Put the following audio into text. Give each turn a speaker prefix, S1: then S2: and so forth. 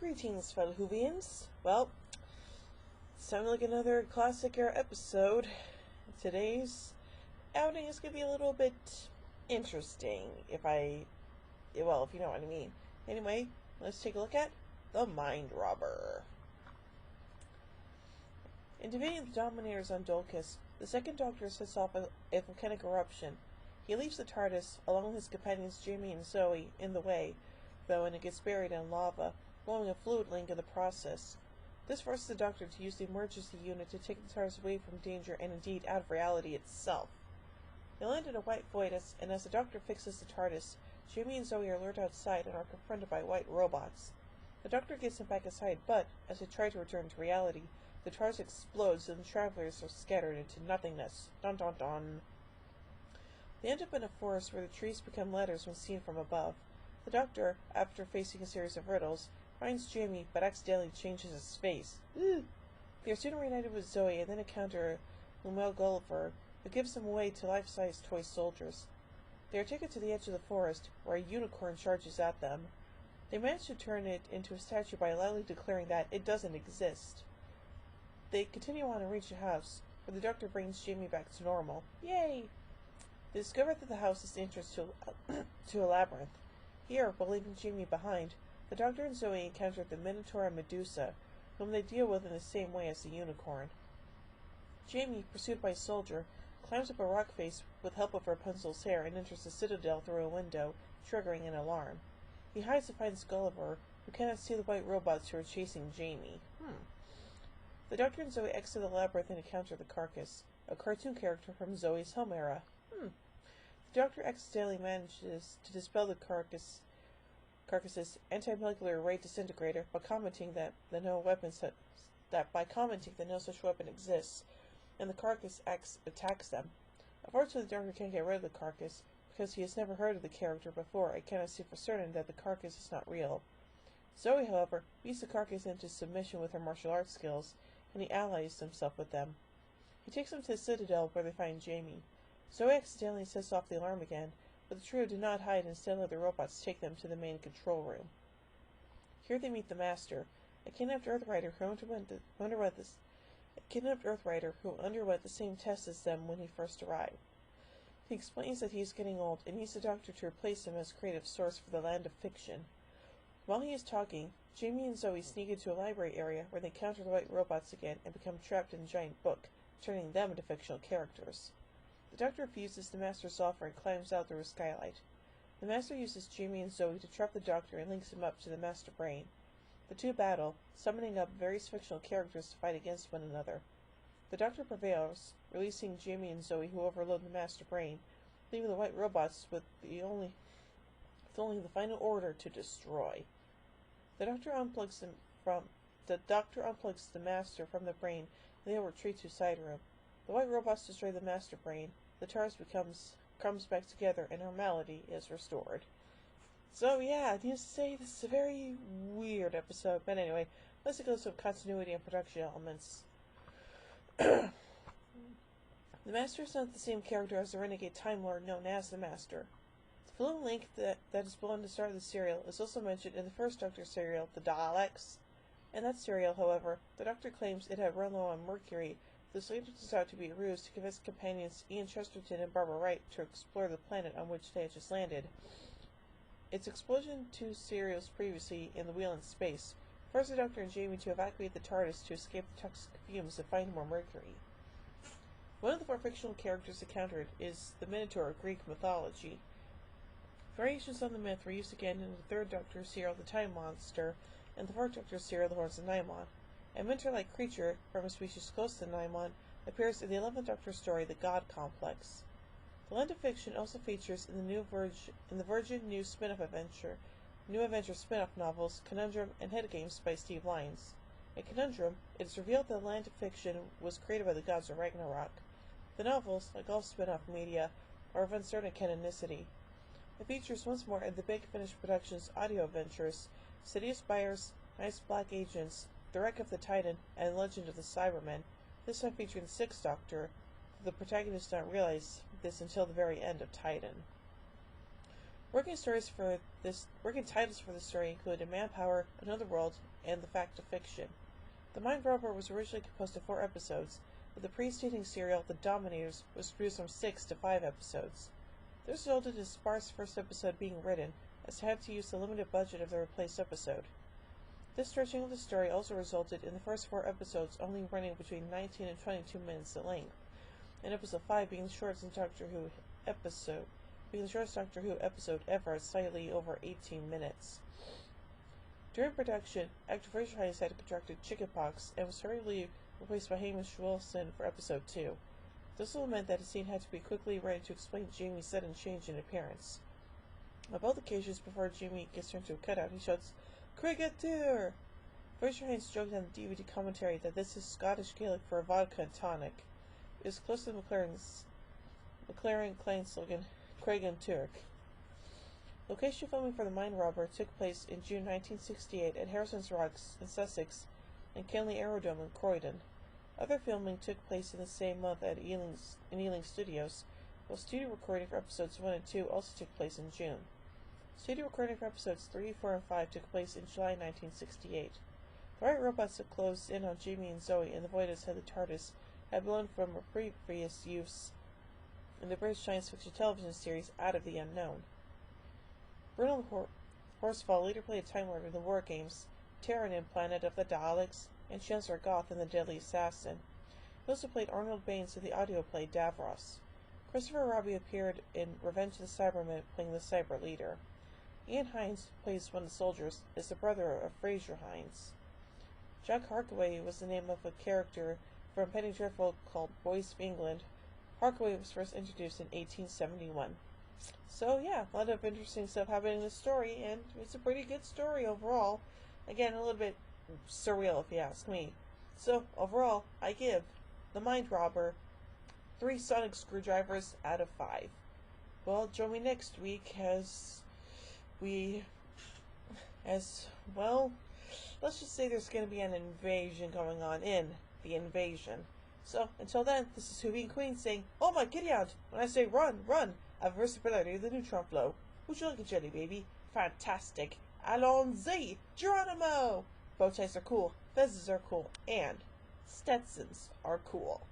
S1: Greetings, fellow Whovians. Well, it's time to look at another classic era episode. Today's outing is going to be a little bit interesting, if you know what I mean. Anyway, let's take a look at The Mind Robber. In defeating the Dominators on Dulcus, the Second Doctor sets off a volcanic eruption. He leaves the TARDIS, along with his companions Jamie and Zoe, in the way, though, and it gets buried in lava, blowing a fluid link in the process. This forces the Doctor to use the emergency unit to take the TARDIS away from danger and indeed out of reality itself. They land in a white void, and as the Doctor fixes the TARDIS, Jamie and Zoe are lured outside and are confronted by white robots. The Doctor gets them back inside, but, as they try to return to reality, the TARDIS explodes and the travelers are scattered into nothingness. Dun dun dun. They end up in a forest where the trees become letters when seen from above. The Doctor, after facing a series of riddles, finds Jamie but accidentally changes his face. They are soon reunited with Zoe and then encounter Lumel Gulliver, who gives them away to life-size toy soldiers. They are taken to the edge of the forest, where a unicorn charges at them. They manage to turn it into a statue by loudly declaring that it doesn't exist. They continue on and reach a house, where the Doctor brings Jamie back to normal. Yay! They discover that the house is the entrance to a labyrinth. Here, while leaving Jamie behind, the Doctor and Zoe encounter the Minotaur and Medusa, whom they deal with in the same way as the unicorn. Jamie, pursued by a soldier, climbs up a rock face with help of Rapunzel's hair and enters the citadel through a window, triggering an alarm. He hides and finds Gulliver, who cannot see the white robots who are chasing Jamie. The Doctor and Zoe exit the labyrinth and encounter the Carcass, a cartoon character from Zoe's home era. The Doctor accidentally manages to dispel the Carcass's anti-molecular ray disintegrator by commenting that no such weapon exists, and the Carcass attacks them. Unfortunately, the Doctor can't get rid of the Carcass because he has never heard of the character before and cannot see for certain that the Carcass is not real. Zoe, however, beats the Carcass into submission with her martial arts skills, and he allies himself with them. He takes them to the Citadel, where they find Jamie. Zoe accidentally sets off the alarm again, but the trio do not hide and instead let the robots take them to the main control room. Here they meet the Master, a kidnapped Earthrider who underwent the same test as them when he first arrived. He explains that he is getting old and needs the Doctor to replace him as creative source for the land of fiction. While he is talking, Jamie and Zoe sneak into a library area where they encounter the white robots again and become trapped in a giant book, turning them into fictional characters. The Doctor refuses the Master's offer and climbs out through a skylight. The Master uses Jamie and Zoe to trap the Doctor and links him up to the Master Brain. The two battle, summoning up various fictional characters to fight against one another. The Doctor prevails, releasing Jamie and Zoe, who overload the Master Brain, leaving the white robots with only the final order to destroy. The Doctor unplugs the Master from the brain, and they will retreat to a side room. The white robots destroy the Master Brain, the TARDIS comes back together, and normality is restored. So yeah, needless to say, this is a very weird episode, but anyway, let's go some continuity and production elements. The Master is not the same character as the renegade Time Lord known as the Master. The fluid link that is blown at the start of the serial is also mentioned in the first Doctor serial, The Daleks. In that serial, however, the Doctor claims it had run low on mercury. This later turns out to be a ruse to convince companions Ian Chesterton and Barbara Wright to explore the planet on which they had just landed. Its explosion 2 serials previously in The Wheel in Space forced the Doctor and Jamie to evacuate the TARDIS to escape the toxic fumes and find more mercury. One of the 4 fictional characters encountered is the Minotaur of Greek mythology. Variations on the myth were used again in the 3rd Doctor serial, The Time Monster, and the 4th Doctor serial, The Horns of Nimon. A minotaur-like creature, from a species close to Nimon, appears in the 11th Doctor story, The God Complex. The Land of Fiction also features in the Virgin New Adventure spin-off novels, Conundrum and Head Games by Steve Lyons. In Conundrum, it is revealed that the Land of Fiction was created by the gods of Ragnarok. The novels, like all spin-off media, are of uncertain canonicity. It features once more in the Big Finish Productions audio adventures, City of Spires, Nice Black Agents, The Wreck of the Titan, and Legend of the Cybermen, this time featuring the 6th Doctor, though the protagonist does not realize this until the very end of Titan. Working titles for this story included Manpower, Another World, and The Fact of Fiction. The Mind Robber was originally composed of 4 episodes, but the preceding serial, The Dominators, was reduced from 6 to 5 episodes. This resulted in a sparse first episode being written, as it had to use the limited budget of the replaced episode. This stretching of the story also resulted in the first 4 episodes only running between 19 and 22 minutes in length, and episode 5 being the shortest Doctor Who episode ever at slightly over 18 minutes. During production, actor Fraser Hines had contracted chickenpox and was hurriedly replaced by Hamish Wilson for episode 2. This also meant that a scene had to be quickly written to explain Jamie's sudden change in appearance. On both occasions before Jamie gets turned to a cutout, he shouts, "Cricketer!" Fraser Hines joked on the DVD commentary that this is Scottish Gaelic for vodka and tonic. It was close to the McLaren Klein slogan, Craig and Turk. Location filming for The Mind Robber took place in June 1968 at Harrison's Rocks in Sussex and Kenley Aerodrome in Croydon. Other filming took place in the same month at Ealing Studios, while studio recording for episodes 1 and 2 also took place in June. Studio recording for episodes 3, 4, and 5 took place in July 1968. The right robots that closed in on Jamie and Zoe and the void outside the TARDIS had blown from a previous use in the British science fiction television series Out of the Unknown. Bruno Horsfall later played Time Lord in the War Games, Terran in Planet of the Daleks, and Chancellor Goth in The Deadly Assassin. He also played Arnold Baines in the audio play Davros. Christopher Robbie appeared in Revenge of the Cybermen, playing the Cyber Leader. Ian Hines, who plays one of the soldiers, is the brother of Fraser Hines. Jack Harkaway was the name of a character from Penny Dreadful called Boys of England. Harkaway was first introduced in 1871. So yeah, a lot of interesting stuff happening in this story, and it's a pretty good story overall. Again, a little bit surreal if you ask me. So overall, I give The Mind Robber 3 sonic screwdrivers out of 5. Well, join me next week as let's just say there's going to be an invasion going on in The Invasion. So, until then, this is Hoovy and Queen saying, "Oh my, giddy out! When I say run, run! I've versatility of the neutron flow. Would you like a jelly baby? Fantastic! Allons-y! Geronimo!" Bow ties are cool, fezzes are cool, and Stetsons are cool.